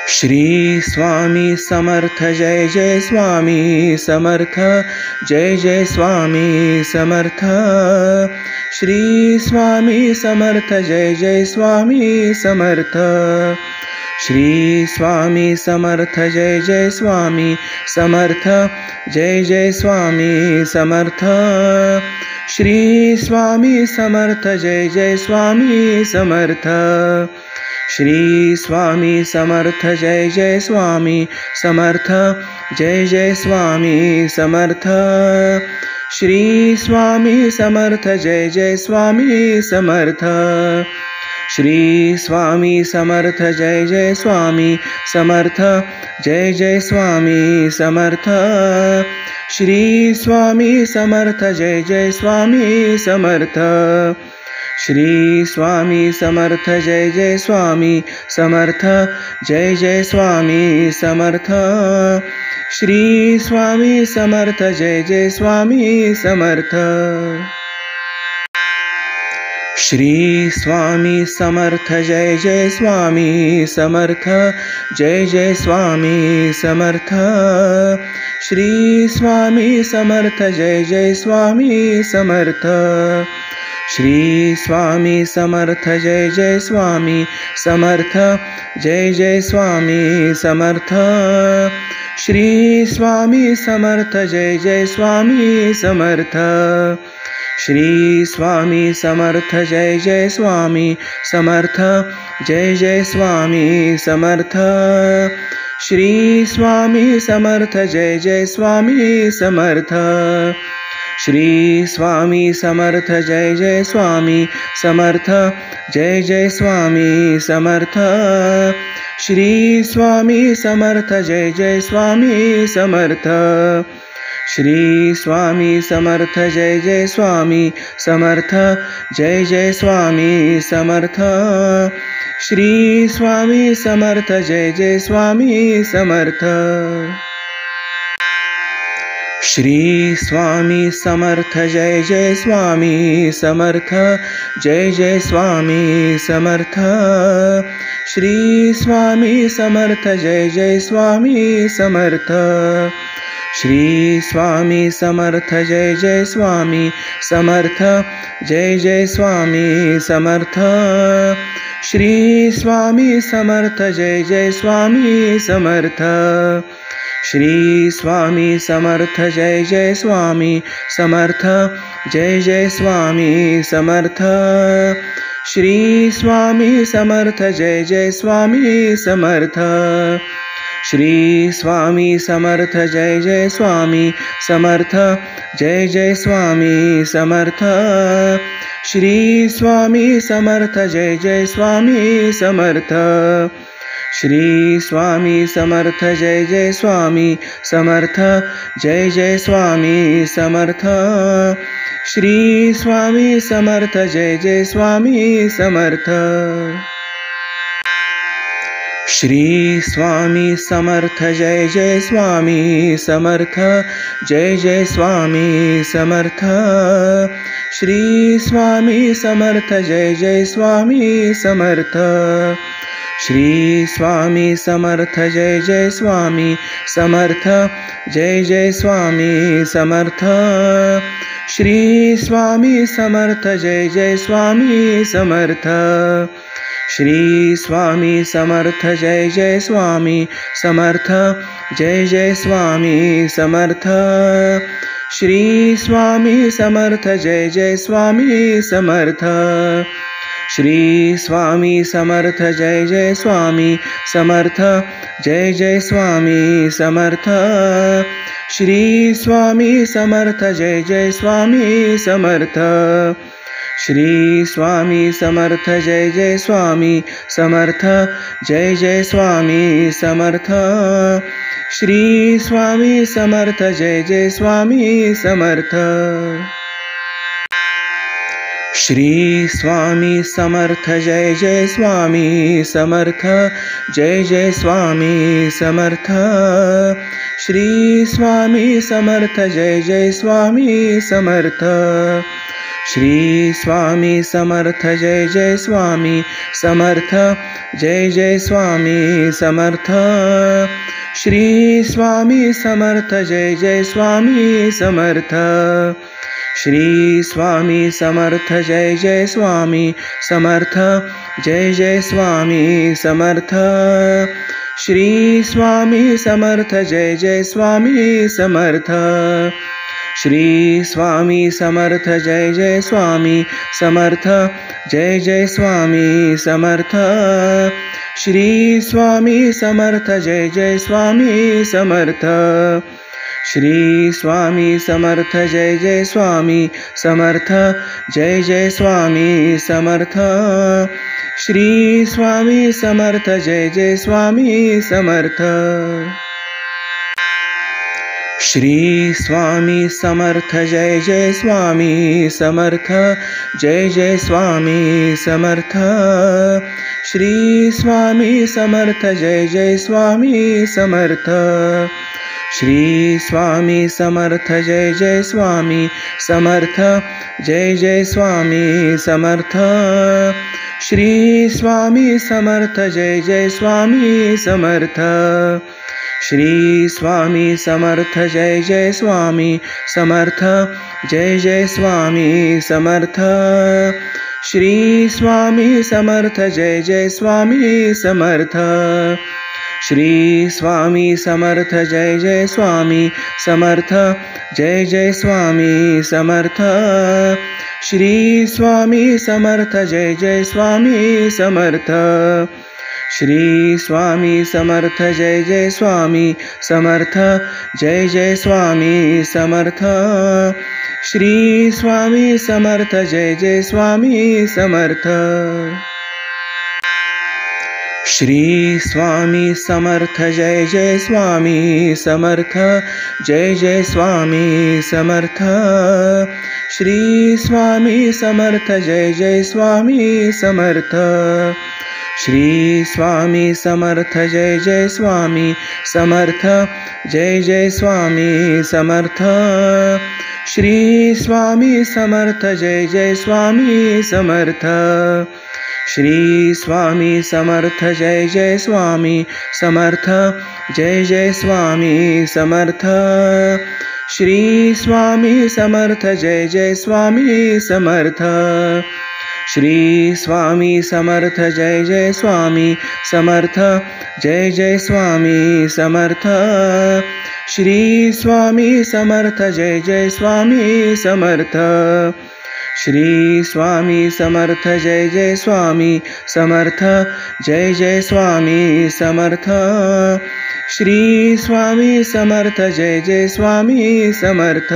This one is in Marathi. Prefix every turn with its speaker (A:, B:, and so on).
A: श्री स्वामी समर्थ जय जय स्वामी समर्थ जय जय स्वामी समर्थ। श्री स्वामी समर्थ जय जय स्वामी समर्थ। श्री स्वामी समर्थ जय जय स्वामी समर्थ जय जय स्वामी समर्थ। श्री स्वामी समर्थ जय जय स्वामी समर्थ। श्री स्वामी समर्थ जय जय स्वामी समर्थ जय जय स्वामी समर्थ। श्री स्वामी समर्थ जय जय स्वामी समर्थ। श्री स्वामी समर्थ जय जय स्वामी समर्थ जय जय स्वामी समर्थ। श्री स्वामी समर्थ जय जय स्वामी समर्थ। श्री स्वामी समर्थ जय जय स्वामी समर्थ जय जय स्वामी समर्थ। श्री स्वामी समर्थ जय जय स्वामी समर्थ। श्री स्वामी समर्थ जय जय स्वामी समर्थ जय जय स्वामी समर्थ। श्री स्वामी समर्थ जय जय स्वामी समर्थ। श्री स्वामी समर्थ जय जय स्वामी समर्थ जय जय स्वामी समर्थ। श्री स्वामी समर्थ जय जय स्वामी समर्थ। श्री स्वामी समर्थ जय जय स्वामी समर्थ जय जय स्वामी समर्थ। श्री स्वामी समर्थ जय जय स्वामी समर्थ। श्री स्वामी समर्थ जय जय स्वामी समर्थ जय जय स्वामी समर्थ। श्री स्वामी समर्थ जय जय स्वामी समर्थ। श्री स्वामी समर्थ जय जय स्वामी समर्थ जय जय स्वामी समर्थ। श्री स्वामी समर्थ जय जय स्वामी समर्थ। श्री स्वामी समर्थ जय जय स्वामी समर्थ जय जय स्वामी समर्थ। श्री स्वामी समर्थ जय जय स्वामी समर्थ। श्री स्वामी समर्थ जय जय स्वामी समर्थ जय जय स्वामी समर्थ। श्री स्वामी समर्थ जय जय स्वामी समर्थ। श्री स्वामी समर्थ जय जय स्वामी समर्थ जय जय स्वामी समर्थ। श्री स्वामी समर्थ जय जय स्वामी समर्थ। श्री स्वामी समर्थ जय जय स्वामी समर्थ जय जय स्वामी समर्थ। श्री स्वामी समर्थ जय जय स्वामी समर्थ। श्री स्वामी समर्थ जय जय स्वामी समर्थ जय जय स्वामी समर्थ। श्री स्वामी समर्थ जय जय स्वामी समर्थ। श्री स्वामी समर्थ जय जय स्वामी समर्थ जय जय स्वामी समर्थ। श्री स्वामी समर्थ जय जय स्वामी समर्थ। श्री स्वामी समर्थ जय जय स्वामी समर्थ जय जय स्वामी समर्थ। श्री स्वामी समर्थ जय जय स्वामी समर्थ। श्री स्वामी समर्थ जय जय स्वामी समर्थ जय जय स्वामी समर्थ। श्री स्वामी समर्थ जय जय स्वामी समर्थ। श्री स्वामी समर्थ जय जय स्वामी समर्थ जय जय स्वामी समर्थ। श्री स्वामी समर्थ जय जय स्वामी समर्थ। श्री स्वामी समर्थ जय जय स्वामी समर्थ जय जय स्वामी समर्थ। श्री स्वामी समर्थ जय जय स्वामी समर्थ। श्री स्वामी समर्थ जय जय स्वामी समर्थ जय जय स्वामी समर्थ। श्री स्वामी समर्थ जय जय स्वामी समर्थ। श्री स्वामी समर्थ जय जय स्वामी समर्थ जय जय स्वामी समर्थ श्री स्वामी समर्थ जय जय स्वामी समर्थ श्री स्वामी समर्थ जय जय स्वामी समर्थ जय जय स्वामी समर्थ श्री स्वामी समर्थ जय जय स्वामी समर्थ श्री स्वामी समर्थ जय जय स्वामी समर्थ जय जय स्वामी समर्थ श्री स्वामी समर्थ जय जय स्वामी समर्थ श्री स्वामी समर्थ जय जय स्वामी समर्थ जय जय स्वामी समर्थ श्री स्वामी समर्थ जय जय स्वामी समर्थ श्री स्वामी समर्थ जय जय स्वामी समर्थ जय जय स्वामी समर्थ श्री स्वामी समर्थ जय जय स्वामी समर्थ श्री स्वामी समर्थ जय जय स्वामी समर्थ जय जय स्वामी समर्थ श्री स्वामी समर्थ जय जय स्वामी समर्थ श्री स्वामी समर्थ जय जय स्वामी समर्थ जय जय स्वामी समर्थ श्री स्वामी समर्थ जय जय स्वामी समर्थ श्री स्वामी समर्थ जय जय स्वामी समर्थ जय जय स्वामी समर्थ श्री स्वामी समर्थ जय जय स्वामी समर्थ श्री स्वामी समर्थ जय जय स्वामी समर्थ जय जय स्वामी समर्थ श्री स्वामी समर्थ जय जय स्वामी समर्थ श्री स्वामी समर्थ जय जय स्वामी समर्थ जय जय स्वामी समर्थ श्री स्वामी समर्थ जय जय स्वामी समर्थ श्री स्वामी समर्थ जय जय स्वामी समर्थ जय जय स्वामी समर्थ श्री स्वामी समर्थ जय जय स्वामी समर्थ श्री स्वामी समर्थ जय जय स्वामी समर्थ जय जय स्वामी समर्थ श्री स्वामी समर्थ जय जय स्वामी समर्थ श्री स्वामी समर्थ जय जय स्वामी समर्थ जय जय स्वामी समर्थ श्री स्वामी समर्थ जय जय स्वामी समर्थ श्री स्वामी समर्थ जय जय स्वामी समर्थ जय जय स्वामी समर्थ श्री स्वामी समर्थ जय जय स्वामी समर्थ।